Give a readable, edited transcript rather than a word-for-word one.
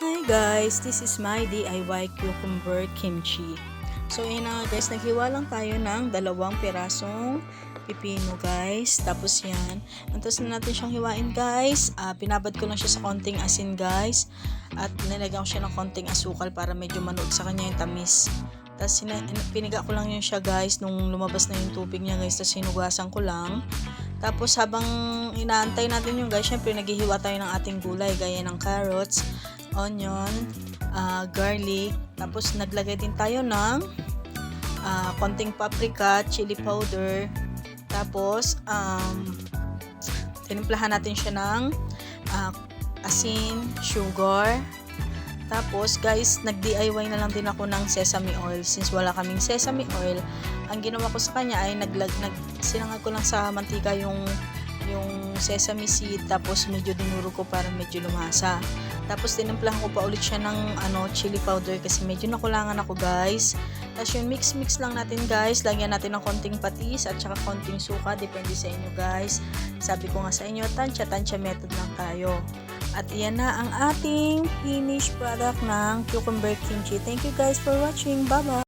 Hi guys, this is my DIY cucumber kimchi. So yun na guys, naghiwa lang tayo ng 2 pirasong pipino guys. Tapos yan, antos na natin siyang hiwain guys. Pinabad ko lang siya sa konting asin guys. At nilagyan ko siya ng konting asukal para medyo manood sa kanya yung tamis. Tapos piniga ko lang yun siya guys nung lumabas na yung tubig niya guys. Tapos hinugasan ko lang. Tapos habang inaantay natin yung guys, syempre naghihiwa tayo ng ating gulay gaya ng carrots, onion, garlic. Tapos naglagay din tayo ng konting paprika, chili powder. Tapos tinimplahan natin siya ng asin, sugar. Tapos guys, nag-DIY na lang din ako ng sesame oil. Since wala kaming sesame oil, ang ginawa ko sa kanya ay sinangag ko lang sa mantika yung sesame seed. Tapos medyo dinuro ko para medyo lumasa. Tapos tinimplahan ko pa ulit siya ng chili powder kasi medyo nakulangan ako guys. Tapos yung mix lang natin guys. Lagyan natin ng konting patis at saka konting suka. Depende sa inyo guys. Sabi ko nga sa inyo, tansya method lang tayo. At iyan na ang ating finished product ng cucumber kimchi. Thank you guys for watching. Bye-bye!